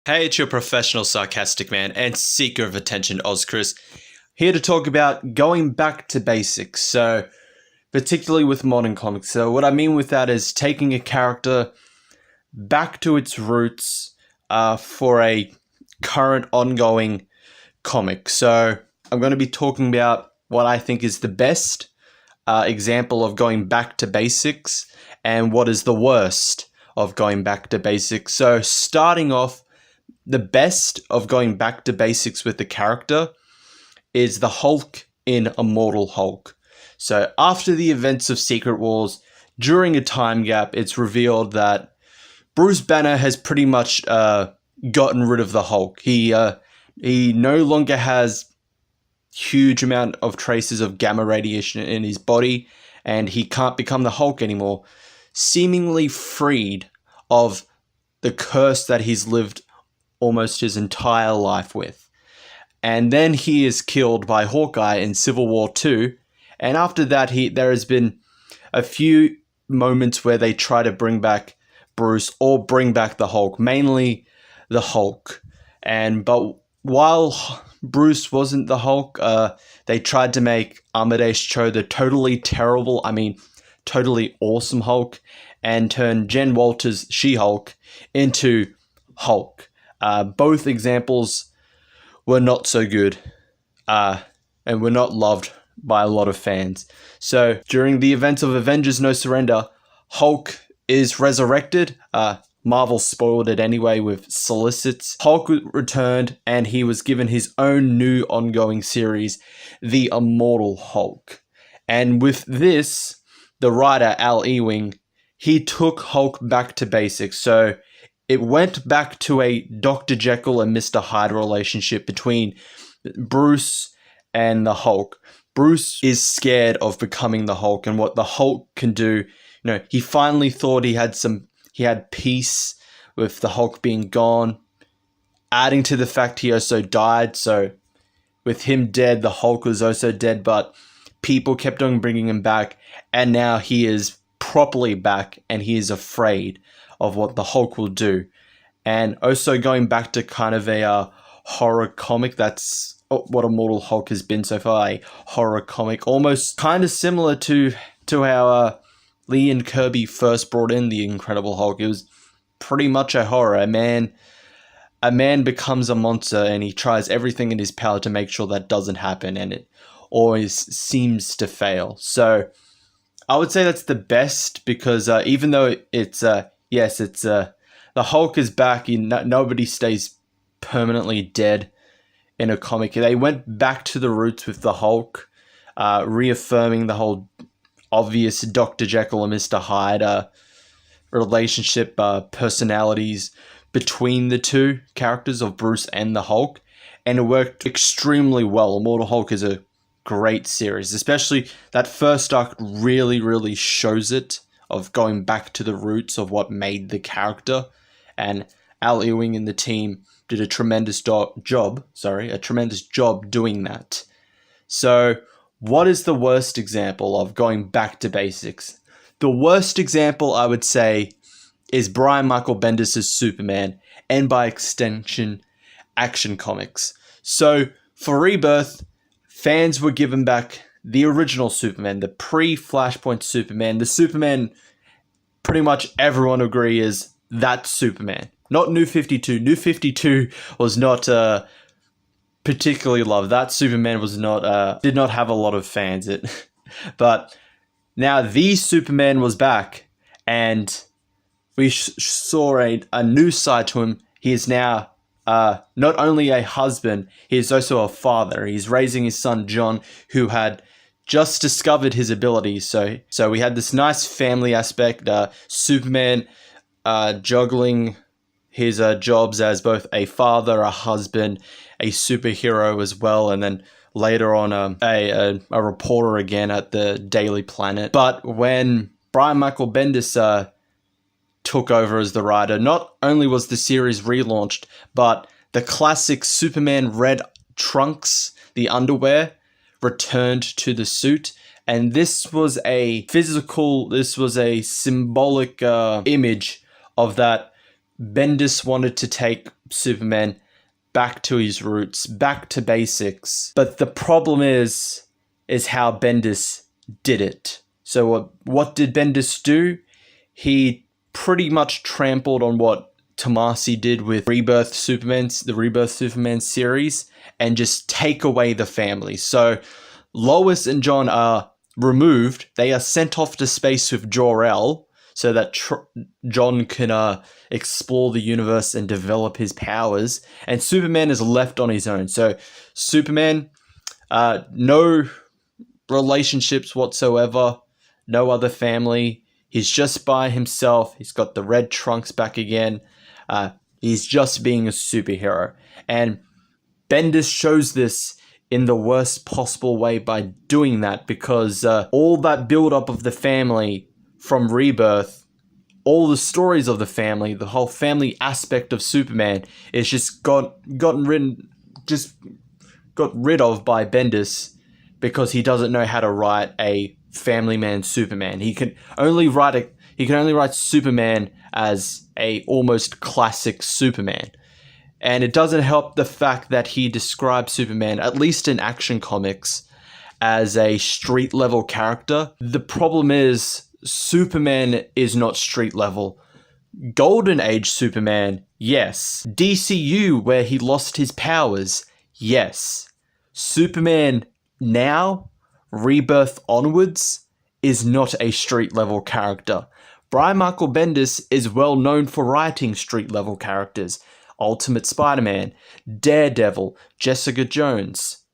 Hey, it's your professional sarcastic man and seeker of attention, Chris, here to talk about going back to basics. So, particularly with modern comics. So, what I mean with that is taking a character back to its roots for a current ongoing comic. So, I'm going to be talking about what I think is the best example of going back to basics and what is the worst of going back to basics. So, starting off, the best of going back to basics with the character is the Hulk in Immortal Hulk. So after the events of Secret Wars, during a time gap, it's revealed that Bruce Banner has pretty much gotten rid of the Hulk. He no longer has huge amount of traces of gamma radiation in his body, and he can't become the Hulk anymore, seemingly freed of the curse that he's lived almost his entire life with. And then he is killed by Hawkeye in Civil War II. And after that, there has been a few moments where they try to bring back Bruce or bring back the Hulk, mainly the Hulk. But while Bruce wasn't the Hulk, they tried to make Amadeus Cho the totally awesome Hulk, and turn Jen Walters' She-Hulk into Hulk. Both examples were not so good and were not loved by a lot of fans. So during the events of Avengers No Surrender, Hulk is resurrected. Marvel spoiled it anyway with solicits. Hulk returned and he was given his own new ongoing series, The Immortal Hulk. And with this, the writer Al Ewing, he took Hulk back to basics. So it went back to a Dr. Jekyll and Mr. Hyde relationship between Bruce and the Hulk. Bruce is scared of becoming the Hulk and what the Hulk can do. He finally thought he had peace with the Hulk being gone, adding to the fact he also died. So with him dead, the Hulk was also dead, but people kept on bringing him back, and now he is properly back and he is afraid of what the Hulk will do. And also going back to kind of a horror comic, that's what Immortal Hulk has been so far, a horror comic, almost kind of similar to how Lee and Kirby first brought in the Incredible Hulk. It was pretty much a horror. A man becomes a monster and he tries everything in his power to make sure that doesn't happen, and it always seems to fail. So I would say that's the best, because even though the Hulk is back, nobody stays permanently dead in a comic. They went back to the roots with the Hulk, reaffirming the whole obvious Dr. Jekyll and Mr. Hyde relationship, personalities between the two characters of Bruce and the Hulk, and it worked extremely well. Immortal Hulk is a great series, especially that first arc really, really shows it, of going back to the roots of what made the character. And Al Ewing and the team did a tremendous job doing that. So what is the worst example of going back to basics? The worst example, I would say, is Brian Michael Bendis' Superman, and by extension, Action Comics. So for Rebirth, fans were given back the original Superman, the pre-Flashpoint Superman, the Superman pretty much everyone agree is that Superman. Not New 52. New 52 was not particularly loved. That Superman was did not have a lot of fans. But now the Superman was back, and we saw a new side to him. He is now not only a husband, he is also a father. He's raising his son John, who had just discovered his abilities. So we had this nice family aspect. Superman juggling his jobs as both a father, a husband, a superhero as well, and then later on a reporter again at the Daily Planet. But when Brian Michael Bendis took over as the writer, not only was the series relaunched, but the classic Superman red trunks, the underwear, returned to the suit. And this was a symbolic image of that Bendis wanted to take Superman back to his roots, back to basics. But the problem is how Bendis did it. So what did Bendis do? He pretty much trampled on what Tomasi did with the Rebirth Superman series, and just take away the family. So Lois and John are removed. They are sent off to space with Jor-El so that John can explore the universe and develop his powers. And Superman is left on his own. So Superman, no relationships whatsoever, no other family. He's just by himself. He's got the red trunks back again. He's just being a superhero. And Bendis shows this in the worst possible way by doing that, because all that build-up of the family from Rebirth, all the stories of the family, the whole family aspect of Superman is just got rid of by Bendis, because he doesn't know how to write a family man Superman. He can only write Superman as a almost classic Superman. And it doesn't help the fact that he describes Superman, at least in Action Comics, as a street level character. The problem is Superman is not street level. Golden Age Superman, yes. DCU, where he lost his powers, yes. Superman now, Rebirth onwards, is not a street level character. Brian Michael Bendis is well known for writing street level characters. Ultimate Spider-Man, Daredevil, Jessica Jones.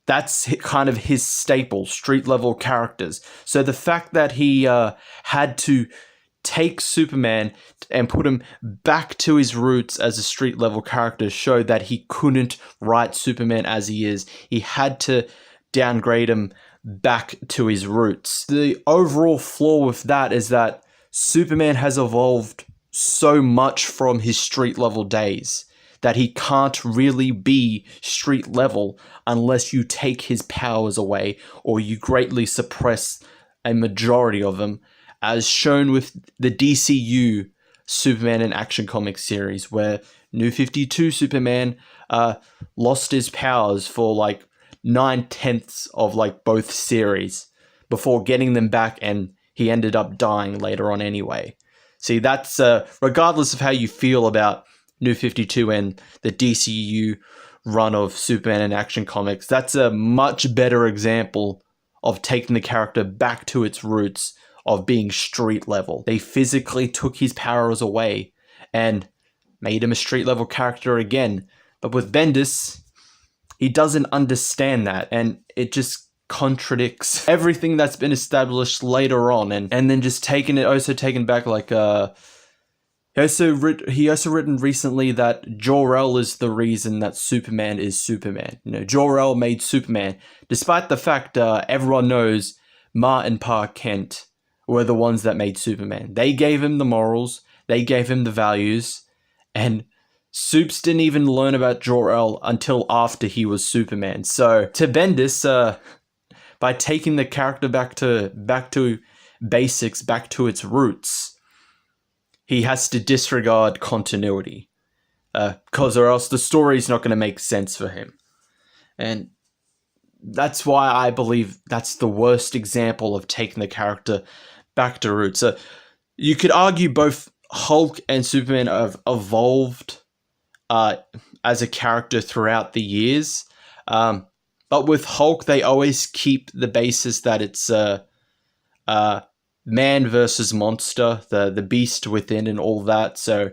That's kind of his staple, street level characters. So the fact that he had to take Superman and put him back to his roots as a street level character showed that he couldn't write Superman as he is. He had to downgrade him back to his roots. The overall flaw with that is that Superman has evolved so much from his street level days that he can't really be street level unless you take his powers away or you greatly suppress a majority of them, as shown with the DCU Superman and Action Comics series, where New 52 Superman lost his powers for like 9/10 of like both series before getting them back, and he ended up dying later on anyway. See, that's regardless of how you feel about New 52 and the DCU run of Superman and Action Comics, that's a much better example of taking the character back to its roots of being street level. They physically took his powers away and made him a street level character again. But with Bendis, he doesn't understand that, and it just contradicts everything that's been established later on, and then just taken back, like he also written recently that Jor-El is the reason that Superman is Superman. You know, Jor-El made Superman, despite the fact everyone knows Ma and Pa Kent were the ones that made Superman. They gave him the morals, they gave him the values, and Supes didn't even learn about Jor-El until after he was Superman. So to Bendis, by taking the character back to basics, back to its roots, he has to disregard continuity, because or else the story's not going to make sense for him. And that's why I believe that's the worst example of taking the character back to roots. You could argue both Hulk and Superman have evolved as a character throughout the years. But with Hulk, they always keep the basis that it's man versus monster, the beast within and all that. So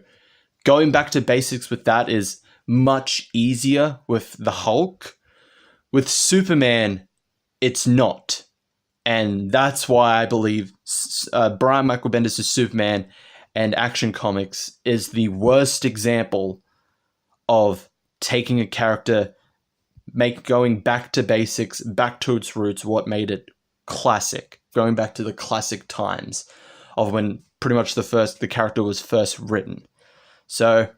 going back to basics with that is much easier with the Hulk. With Superman, it's not. And that's why I believe Brian Michael Bendis' Superman and Action Comics is the worst example of taking a character, going back to basics, back to its roots, what made it classic, going back to the classic times of when pretty much the character was first written. So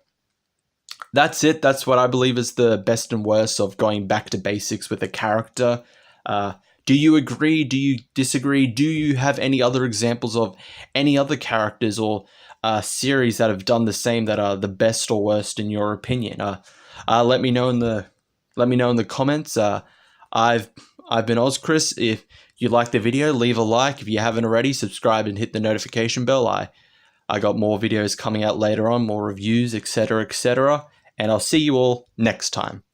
that's it. That's what I believe is the best and worst of going back to basics with a character. Do you agree? Do you disagree? Do you have any other examples of any other characters or series that have done the same that are the best or worst in your opinion. Let me know in the comments. I've been Chris. If you like the video, leave a like. If you haven't already, subscribe and hit the notification bell. I got more videos coming out later on, more reviews, etc., etc. And I'll see you all next time.